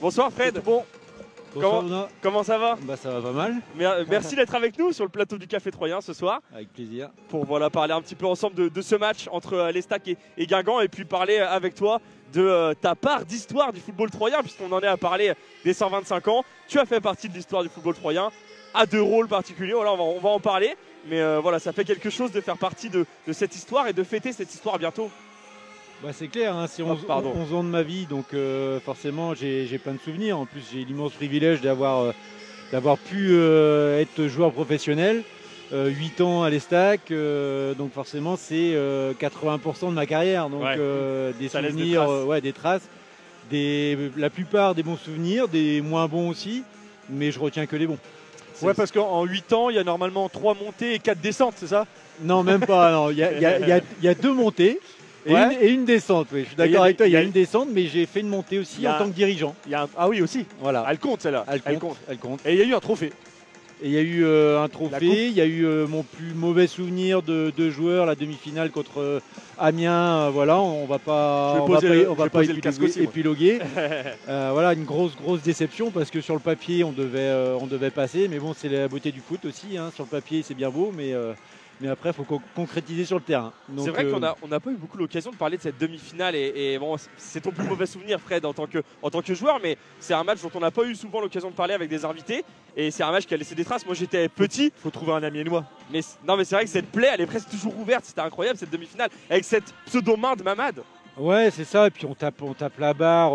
Bonsoir Fred. Bon. Comment ça va? Bah ça va pas mal. Merci d'être avec nous sur le plateau du Café Troyen ce soir. Avec plaisir. Pour parler un petit peu ensemble de ce match entre l'Estac et Guingamp, et puis parler avec toi de ta part d'histoire du football troyen, puisqu'on en est à parler des 125 ans. Tu as fait partie de l'histoire du football troyen à deux rôles particuliers. Voilà, on va en parler. Mais voilà, ça fait quelque chose de faire partie de cette histoire et de fêter cette histoire bientôt. Bah c'est clair, hein, c'est 11 ans de ma vie, donc forcément j'ai plein de souvenirs. En plus j'ai l'immense privilège d'avoir pu être joueur professionnel, 8 ans à l'Estac, donc forcément c'est 80% de ma carrière, donc des souvenirs, des traces, la plupart des bons souvenirs, des moins bons aussi, mais je retiens que les bons. Ouais, parce qu'en 8 ans, il y a normalement 3 montées et 4 descentes, c'est ça? Non, même pas, il y a 2 montées. Et une descente, oui. Je suis d'accord avec toi, il y a une descente, mais j'ai fait une montée aussi en tant que dirigeant. Ah oui, aussi. Voilà. Elle compte celle-là. Elle compte. Et il y a eu un trophée. Et il y a eu un trophée, il y a eu mon plus mauvais souvenir de joueurs, la demi-finale contre Amiens. Voilà, on va pas épiloguer. Voilà, une grosse déception parce que sur le papier on devait passer, mais bon, c'est la beauté du foot aussi. Hein. Sur le papier c'est bien beau, mais après, il faut concrétiser sur le terrain. C'est vrai qu'on n'a pas eu beaucoup l'occasion de parler de cette demi-finale. Et bon, c'est ton plus mauvais souvenir, Fred, en tant que joueur. Mais c'est un match dont on n'a pas eu souvent l'occasion de parler avec des invités. Et c'est un match qui a laissé des traces. Moi, j'étais petit. Faut trouver un Amiénois. Mais c'est vrai que cette plaie, elle est presque toujours ouverte. C'était incroyable, cette demi-finale. Avec cette pseudo-main de Mamad. Ouais, c'est ça. Et puis, on tape la barre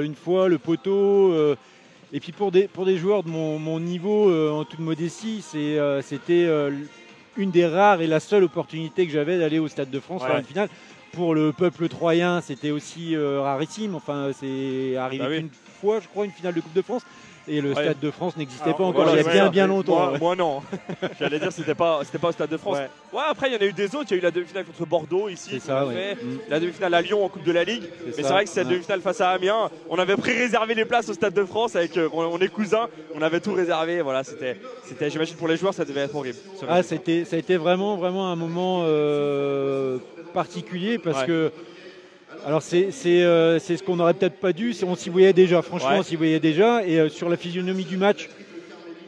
une fois, le poteau. Et puis, pour des joueurs de mon niveau, en toute modestie, c'était une des rares et la seule opportunité que j'avais d'aller au Stade de France faire une finale. Pour le peuple troyen, c'était aussi rarissime. Enfin, c'est arrivé une fois, je crois, une finale de Coupe de France. Et le Stade de France n'existait pas encore, il y a bien longtemps. Moi non. J'allais dire c'était pas au Stade de France. Ouais, après il y en a eu des autres. Il y a eu la demi-finale contre Bordeaux ici. La demi-finale à Lyon en Coupe de la Ligue. Mais c'est vrai que cette demi-finale face à Amiens, on avait pré-réservé les places au Stade de France avec on est cousins. On avait tout réservé. Voilà, c'était j'imagine pour les joueurs ça devait être horrible. Ça a été vraiment un moment particulier parce que. Alors c'est ce qu'on n'aurait peut-être pas dû, on s'y voyait déjà, franchement on s'y voyait déjà, et sur la physionomie du match,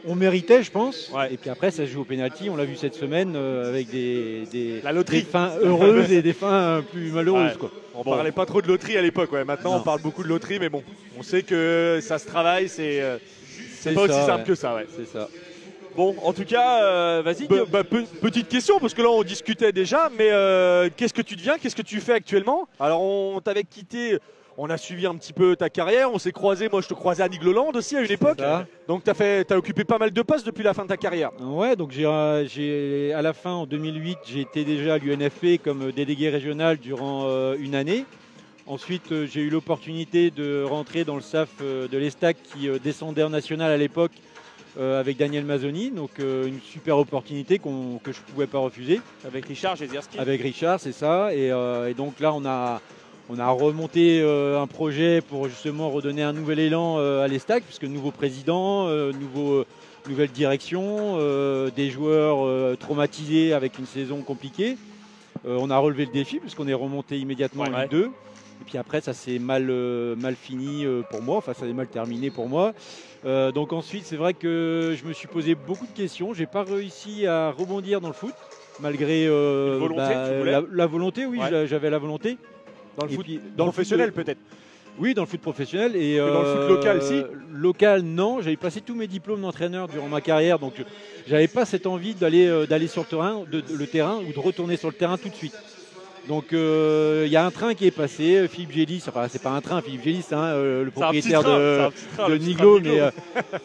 on méritait je pense, et puis après ça se joue au pénalty, on l'a vu cette semaine avec des fins heureuses et des fins plus malheureuses. Quoi. On parlait pas trop de loterie à l'époque, maintenant on parle beaucoup de loterie, mais bon, on sait que ça se travaille, c'est pas aussi simple que ça. C'est ça. Bon, en tout cas, vas-y. Petite question, parce que là on discutait déjà, mais qu'est-ce que tu deviens, qu'est-ce que tu fais actuellement? Alors on t'avait quitté, on a suivi un petit peu ta carrière, on s'est croisé, moi je te croisais à Nigloland aussi à une époque. Donc t'as occupé pas mal de postes depuis la fin de ta carrière. Ouais, donc à la fin en 2008, j'ai été déjà à l'UNFP comme délégué régional durant une année. Ensuite, j'ai eu l'opportunité de rentrer dans le staff de l'Estac qui descendait en national à l'époque. Avec Daniel Mazzoni, donc une super opportunité que je ne pouvais pas refuser. Avec Richard Jezierski. Avec Richard, c'est ça. Et donc là, on a remonté un projet pour justement redonner un nouvel élan à l'Estac, puisque nouveau président, nouvelle direction, des joueurs traumatisés avec une saison compliquée. On a relevé le défi, puisqu'on est remonté immédiatement en Ligue 2. Et puis après, ça s'est mal fini pour moi, enfin ça s'est mal terminé pour moi. Donc ensuite, c'est vrai que je me suis posé beaucoup de questions. J'ai pas réussi à rebondir dans le foot, malgré la volonté, oui, j'avais la volonté. Dans le foot professionnel peut-être. Oui, dans le foot professionnel. Et dans le foot local, si. Local, non. J'avais passé tous mes diplômes d'entraîneur durant ma carrière, donc j'avais pas cette envie d'aller sur le terrain ou de retourner sur le terrain tout de suite. Donc il y a un train qui est passé, Philippe Gélis, enfin c'est pas un train, Philippe Gélis, le propriétaire de Niglo,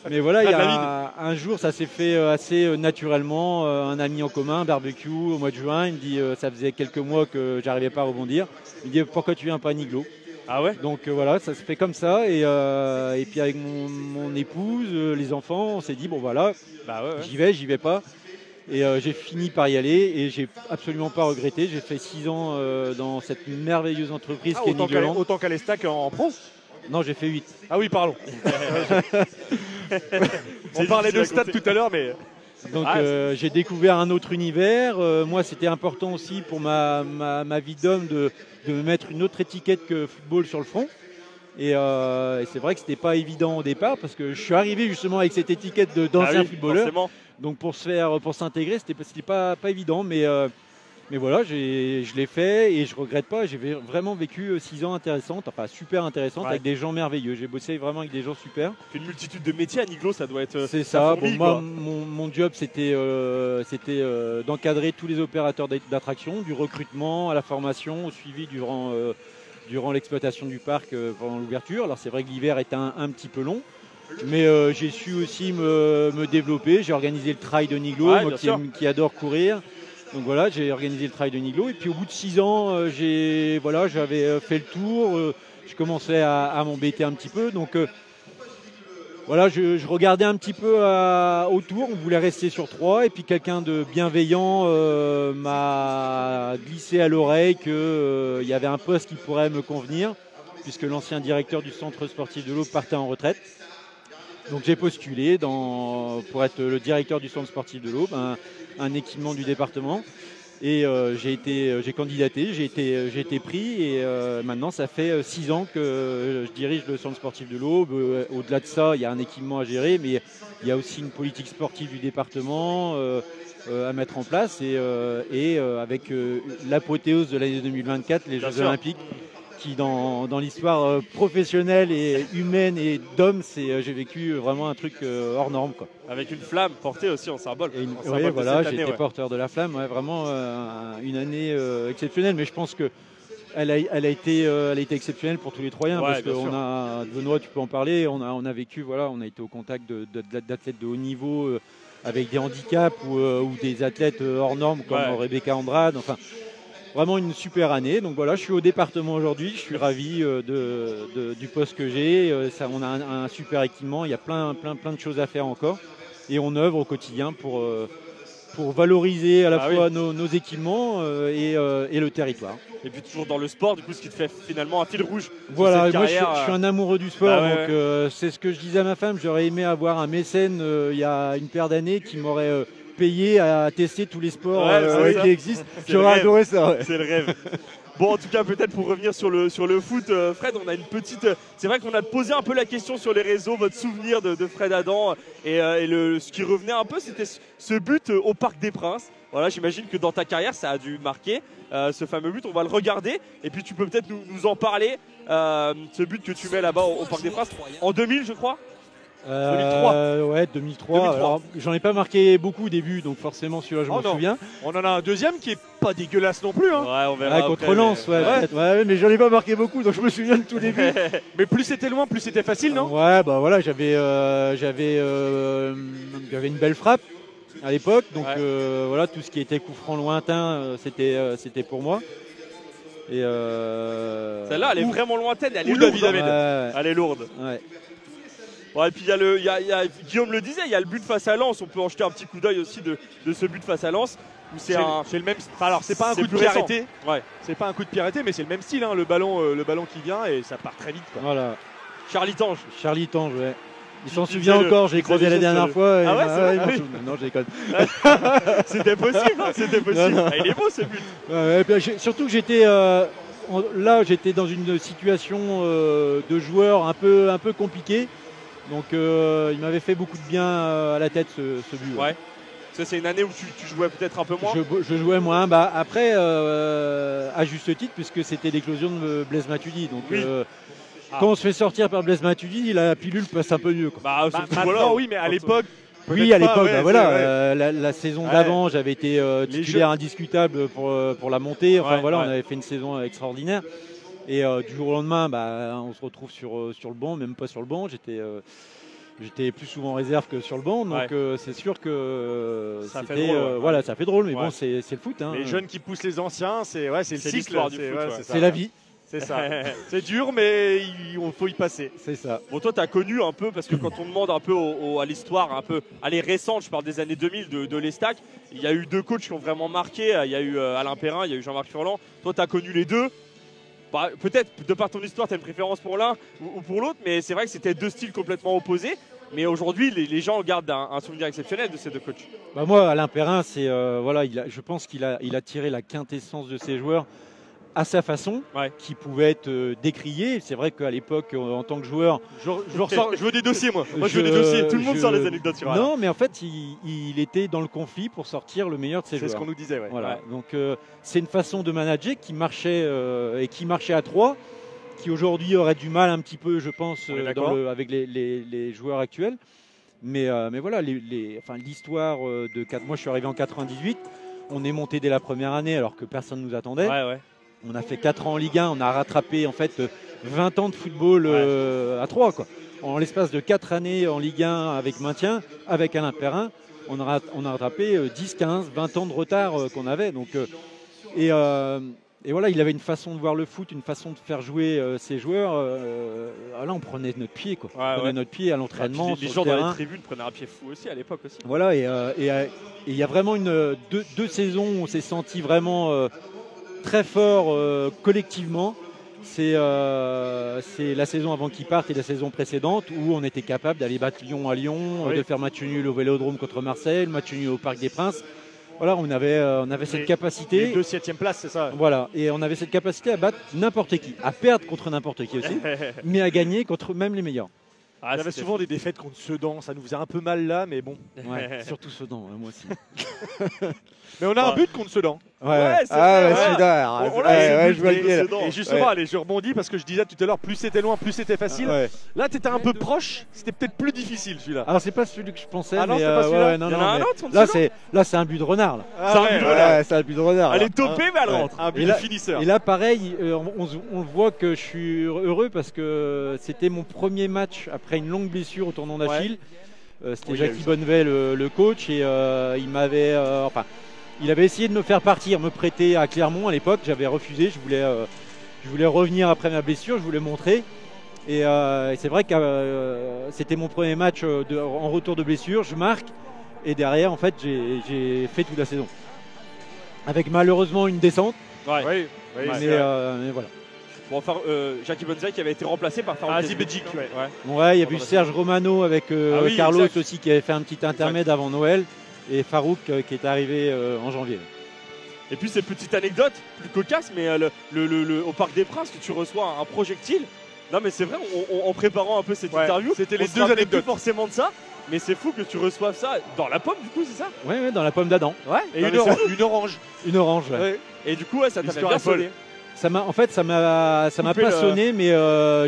mais voilà, il y a un jour ça s'est fait assez naturellement, un ami en commun, barbecue au mois de juin, il me dit ça faisait quelques mois que j'arrivais pas à rebondir, il me dit pourquoi tu viens pas à Niglo? Ah ouais. Donc voilà, ça se fait comme ça, et puis avec mon épouse, les enfants, on s'est dit bon voilà, j'y vais pas. Et j'ai fini par y aller et j'ai absolument pas regretté. J'ai fait 6 ans dans cette merveilleuse entreprise qui est Nigloland. Autant qu'à l'Estac en pro? Non, j'ai fait 8. Ah oui, pardon. On parlait de stade tout à l'heure, mais... Donc j'ai découvert un autre univers. Moi, c'était important aussi pour ma vie d'homme de me mettre une autre étiquette que football sur le front. Et c'est vrai que c'était pas évident au départ parce que je suis arrivé justement avec cette étiquette d'ancien footballeur. Forcément. Donc pour s'intégrer, c'était pas évident, mais voilà, je l'ai fait et je regrette pas. J'ai vraiment vécu 6 ans intéressantes, enfin super intéressantes, avec des gens merveilleux. J'ai bossé vraiment avec des gens super. Une multitude de métiers à Niglo, ça doit être. C'est ça. Bon, moi, mon job, c'était d'encadrer tous les opérateurs d'attraction, du recrutement à la formation, au suivi durant l'exploitation du parc pendant l'ouverture. Alors c'est vrai que l'hiver est un petit peu long. Mais j'ai su aussi me développer. J'ai organisé le trail de Niglo, moi qui adore courir. Donc voilà, j'ai organisé le trail de Niglo. Et puis au bout de 6 ans, j'avais fait le tour. Je commençais à m'embêter un petit peu. Donc voilà, je regardais un petit peu autour. On voulait rester sur 3. Et puis quelqu'un de bienveillant m'a glissé à l'oreille qu'il y avait un poste qui pourrait me convenir, puisque l'ancien directeur du centre sportif de l'Aube partait en retraite. Donc j'ai postulé pour être le directeur du centre sportif de l'Aube, un équipement du département. Et j'ai candidaté, j'ai été pris et maintenant ça fait 6 ans que je dirige le centre sportif de l'Aube. Au-delà de ça, il y a un équipement à gérer, mais il y a aussi une politique sportive du département à mettre en place et avec l'apothéose de l'année 2024, les Jeux Olympiques, qui dans l'histoire professionnelle et humaine et d'homme, j'ai vécu vraiment un truc hors norme, quoi. Avec une flamme portée aussi en symbole. Oui, voilà, j'étais porteur de la flamme, vraiment une année exceptionnelle, mais je pense que elle a été exceptionnelle pour tous les Troyens, parce que Benoît, tu peux en parler, on a vécu, voilà, on a été au contact d'athlètes de haut niveau avec des handicaps ou des athlètes hors normes comme Rebecca Andrade, enfin. Vraiment une super année. Donc voilà, je suis au département aujourd'hui. Je suis ravi du poste que j'ai. On a un super équipement. Il y a plein de choses à faire encore. Et on œuvre au quotidien pour valoriser à la fois nos équipements et le territoire. Et puis toujours dans le sport, du coup, ce qui te fait finalement un fil rouge. Voilà, moi je suis un amoureux du sport. Donc c'est ce que je disais à ma femme. J'aurais aimé avoir un mécène il y a une paire d'années qui m'aurait payé à tester tous les sports qui existent. J'aurais adoré ça. Ouais. C'est le rêve. Bon, en tout cas, peut-être pour revenir sur le foot, Fred, on a une petite. C'est vrai qu'on a posé un peu la question sur les réseaux, votre souvenir de Fred Adam. Et ce qui revenait un peu, c'était ce but au Parc des Princes. Voilà, j'imagine que dans ta carrière, ça a dû marquer ce fameux but. On va le regarder. Et puis, tu peux peut-être nous en parler. Ce but que tu mets là-bas au Parc des Princes. En 2000, je crois. 2003. Ouais, 2003. Alors, j'en ai pas marqué beaucoup au début, donc forcément celui-là je m'en souviens. On en a un deuxième qui est pas dégueulasse non plus. Hein. Ouais, on verra. Contre Lens, mais j'en ai pas marqué beaucoup, donc je me souviens de tous les buts. Mais plus c'était loin, plus c'était facile, non? Ouais, bah voilà, j'avais une belle frappe à l'époque, donc voilà, tout ce qui était coup franc lointain, c'était pour moi. Et celle-là, elle est vraiment lointaine, elle est lourde. Elle est lourde. Ouais. Ouais, et puis Guillaume le disait, il y a le but face à Lens. On peut en jeter un petit coup d'œil aussi de ce but face à Lens. C'est le même. Enfin, alors c'est pas un coup de pied arrêté. Ouais. C'est pas un coup de pied arrêté, mais c'est le même style. Hein, le ballon qui vient et ça part très vite. Quoi. Voilà. Charlie Tange, ouais. Il s'en souvient encore. J'ai croisé la dernière fois. Ah ouais, c'est non, je déconne. C'était possible. C'était possible. Non. Il est beau ce but. Ouais, et puis, surtout que j'étais dans une situation de joueur un peu compliquée. Donc il m'avait fait beaucoup de bien à la tête ce but. Ouais. Ça, c'est une année où tu jouais peut-être un peu moins. Je jouais moins. Bah, après, à juste titre, puisque c'était l'éclosion de Blaise Matuidi. Donc quand on se fait sortir par Blaise Matuidi, la pilule passe un peu mieux. Quoi. Maintenant, oui, mais à l'époque. Oui, à l'époque, la saison d'avant, j'avais été titulaire indiscutable pour la montée. Enfin on avait fait une saison extraordinaire. Et du jour au lendemain, on se retrouve sur le banc, même pas sur le banc. J'étais plus souvent en réserve que sur le banc, donc c'est sûr que ça fait drôle. Ça fait drôle, mais bon, c'est le foot. Hein. Les jeunes qui poussent les anciens, c'est le cycle du foot. C'est la vie. C'est ça. C'est dur, mais il faut y passer. C'est ça. Bon, toi, tu as connu un peu, parce que quand on demande un peu à l'histoire, un peu à les récentes, je parle des années 2000 de l'Estac, il y a eu 2 coachs qui ont vraiment marqué. Il y a eu Alain Perrin, il y a eu Jean-Marc Furlan. Toi, tu as connu les deux. Peut-être, de par ton histoire, tu as une préférence pour l'un ou pour l'autre, mais c'est vrai que c'était 2 styles complètement opposés. Mais aujourd'hui, les gens gardent un souvenir exceptionnel de ces 2 coachs. Moi, Alain Perrin, je pense qu'il a tiré la quintessence de ses joueurs à sa façon, qui pouvait être décrié. C'est vrai qu'à l'époque, en tant que joueur, je veux des dossiers, moi je veux des dossiers. Tout le monde sort les anecdotes sur Non, mais en fait, il était dans le conflit pour sortir le meilleur de ses joueurs. C'est ce qu'on nous disait. Voilà. Donc c'est une façon de manager qui marchait et qui marchait à 3, qui aujourd'hui aurait du mal un petit peu, je pense, avec les joueurs actuels. Mais voilà, l'histoire de 4 mois, je suis arrivé en 98. On est monté dès la première année alors que personne ne nous attendait. On a fait 4 ans en Ligue 1, on a rattrapé en fait 20 ans de football à 3 quoi. En l'espace de 4 années en Ligue 1 avec maintien, avec Alain Perrin, on a rattrapé 10, 15, 20 ans de retard qu'on avait. Donc, et voilà, il avait une façon de voir le foot, une façon de faire jouer ses joueurs. Là, on prenait notre pied, quoi. On prenait notre pied à l'entraînement. Les gens dans les tribunes prenaient un pied fou aussi à l'époque aussi. Voilà, et il y a vraiment deux saisons où on s'est senti vraiment très fort collectivement. C'est la saison avant qu'il parte et la saison précédente où on était capable d'aller battre Lyon à Lyon, de faire match nul au Vélodrome contre Marseille, match nul au Parc des Princes. Voilà, on avait cette capacité. Les 2 7e places, c'est ça. Voilà, et on avait cette capacité à battre n'importe qui, à perdre contre n'importe qui aussi, mais à gagner contre même les meilleurs. Il y avait souvent des défaites contre Sedan, ça nous faisait un peu mal là, mais bon. Ouais, surtout Sedan, moi aussi. Mais on a un but contre Sedan. Celui-là. Je vois le Et justement, allez, je rebondis parce que je disais tout à l'heure, plus c'était loin, plus c'était facile. Là, tu étais un peu proche, c'était peut-être plus difficile celui-là. Alors, c'est pas celui que je pensais. Ah non, c'est pas celui-là. Il y en a un autre. Là, c'est un but de renard. C'est un but de renard. Elle est topée, mais elle rentre. Un but de finisseur. Et là, pareil, on voit que je suis heureux parce que c'était mon premier match après une longue blessure au tendon d'Achille. C'était Jackie Bonnevet, le coach, et il avait essayé de me faire partir, me prêter à Clermont à l'époque. J'avais refusé. Je voulais revenir après ma blessure. Je voulais montrer. Et c'est vrai que c'était mon premier match en retour de blessure. Je marque. Et derrière, en fait, j'ai fait toute la saison. Avec malheureusement une descente. Mais voilà. Bon, Jackie Bonnevet qui avait été remplacé par Farouk Azibedjik. Il y avait eu Serge Romano avec Carlos aussi qui avait fait un petit intermède avant Noël. Et Farouk qui est arrivé en janvier. Et puis cette petite anecdote plus cocasse, mais au Parc des Princes, que tu reçois un projectile. Non mais c'est vrai, en préparant un peu cette interview, c'était les 2 anecdotes. Plus forcément de ça, mais c'est fou que tu reçoives ça dans la pomme du coup, c'est ça? Ouais, dans la pomme d'Adam. Et une orange. Une orange, ouais. Et du coup, ça t'avait bien sonné. Ça m'a pas sonné, mais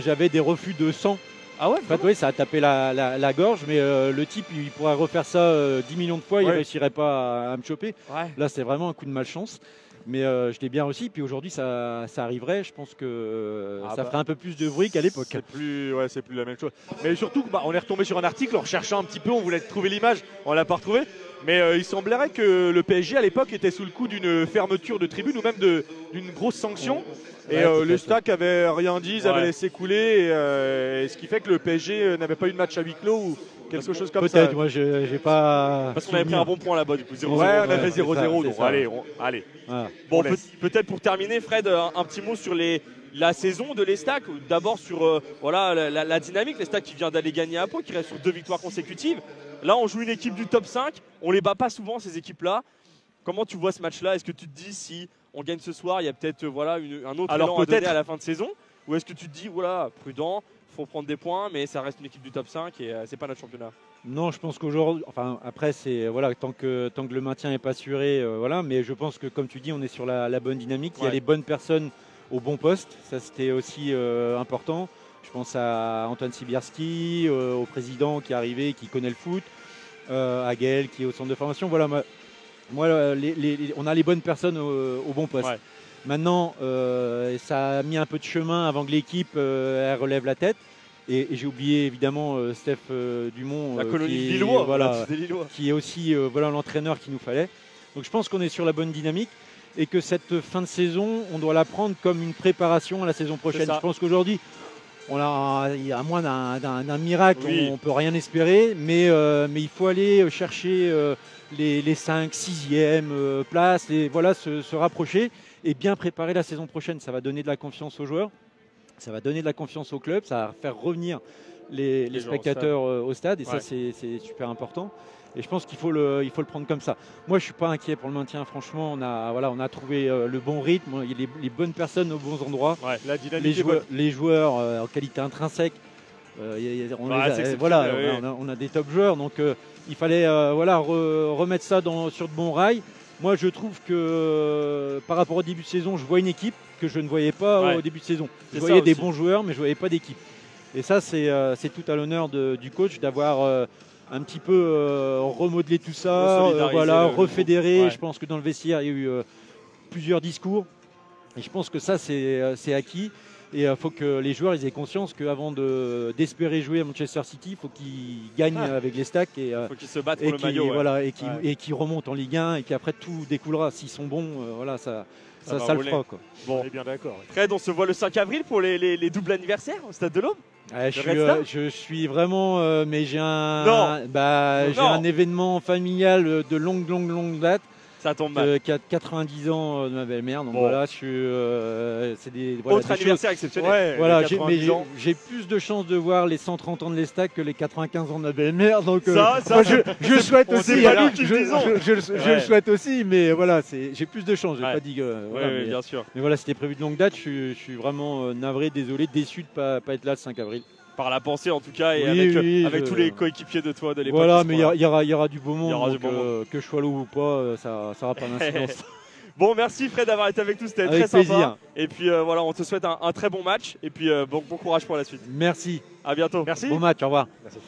j'avais des refus de sang. Ah ouais, en fait, ça a tapé la gorge, mais le type, il pourrait refaire ça 10 millions de fois, il ne réussirait pas à me choper. Là, c'est vraiment un coup de malchance. Mais je l'ai bien réussi. Puis aujourd'hui, ça arriverait. Je pense que ça ferait un peu plus de bruit qu'à l'époque. C'est plus la même chose. Mais surtout, on est retombé sur un article en recherchant un petit peu. On voulait trouver l'image. On l'a pas retrouvée. Mais il semblerait que le PSG à l'époque était sous le coup d'une fermeture de tribune ou même d'une grosse sanction. Et les Stacks avaient rien dit, ils avaient laissé couler. Et ce qui fait que le PSG n'avait pas eu de match à huis clos ou quelque chose comme ça. Peut-être, moi j'ai pas. Parce qu'on avait pris un bon point là-bas du coup. 0-0. Ouais, on avait 0-0. Donc allez. Voilà. Bon, peut-être pour terminer, Fred, un petit mot sur la saison de l'Estac. D'abord sur la dynamique. L'Estac qui vient d'aller gagner à Pau, qui reste sur 2 victoires consécutives. Là, on joue une équipe du top 5. On les bat pas souvent, ces équipes-là. Comment tu vois ce match-là? Est-ce que tu te dis si on gagne ce soir, il y a peut-être un autre élan à donner à la fin de saison? Ou est-ce que tu te dis, prudent, il faut prendre des points, mais ça reste une équipe du top 5 et c'est pas notre championnat? Non, je pense qu'aujourd'hui, après, c'est tant que le maintien n'est pas assuré, mais je pense que, comme tu dis, on est sur la bonne dynamique. Il y a les bonnes personnes au bon poste. Ça, c'était aussi important. Je pense à Antoine Sibierski, au président qui est arrivé, qui connaît le foot, à Gaël qui est au centre de formation. Voilà, on a les bonnes personnes au bon poste. Maintenant, ça a mis un peu de chemin avant que l'équipe elle relève la tête. Et j'ai oublié évidemment Steph Dumont, la colonie Lillois, qui est aussi l'entraîneur qu'il nous fallait. Donc je pense qu'on est sur la bonne dynamique et que cette fin de saison, on doit la prendre comme une préparation à la saison prochaine. Je pense qu'aujourd'hui, à moins d'un miracle, on ne peut rien espérer, mais il faut aller chercher les 5, 6e places, et se rapprocher et bien préparer la saison prochaine. Ça va donner de la confiance aux joueurs, ça va donner de la confiance au club, ça va faire revenir les joueurs au spectateurs au stade, et Ouais. ça c'est super important. Et je pense qu'il faut le prendre comme ça. Moi, je suis pas inquiet pour le maintien. Franchement, on a trouvé le bon rythme, il y a les bonnes personnes aux bons endroits, La dynamique est bonne. les joueurs en qualité intrinsèque. On a des top joueurs, donc il fallait remettre ça sur de bons rails. Moi, je trouve que par rapport au début de saison, je vois une équipe que je ne voyais pas au début de saison. Je voyais des bons joueurs, mais je ne voyais pas d'équipe. Et ça, c'est tout à l'honneur du coach d'avoir un petit peu remodelé tout ça, refédéré. Ouais. Je pense que dans le vestiaire, il y a eu plusieurs discours. Et je pense que ça, c'est acquis. Et il faut que les joueurs ils aient conscience qu'avant d'espérer jouer à Manchester City, il faut qu'ils gagnent avec les Stacks. Et faut qu'ils se battent pour le maillot. et qu'ils remontent en Ligue 1 et qu'après tout découlera. S'ils sont bons, ça va le rouler. fera. Quoi. Bon, on est bien d'accord. Fred, on se voit le 5 avril pour les doubles anniversaires au Stade de l'Aube. Je suis vraiment, mais j'ai Non. j'ai un événement familial de longue date. Ça tombe mal. Qui a 90 ans de ma belle-mère, donc Bon. voilà, c'est des Autre des anniversaire choses. exceptionnel. Voilà, les 90 ans. j'ai plus de chances de voir les 130 ans de l'Estac que les 95 ans de ma belle-mère, donc Ça, moi, je le souhaite on aussi. sait pas alors, nous qui le disons. je le souhaite aussi, mais voilà, j'ai plus de chances. J'ai Ouais. pas dit que. Oui, voilà, mais, bien sûr. mais voilà, c'était prévu de longue date. Je suis vraiment navré, désolé, déçu de pas être là le 5 avril. Par la pensée en tout cas, et Oui, avec je- tous les coéquipiers de toi de l'époque. Voilà, qui mais seront il là. y aura du beau monde, Il y aura du donc, beau monde. que je sois là ou pas, ça n'aura pas d'incidence. Bon, merci Fred d'avoir été avec nous, c'était Avec très sympa. plaisir. Et puis voilà, on te souhaite un très bon match et puis bon courage pour la suite. Merci. À bientôt. Merci. Bon match, au revoir. Merci.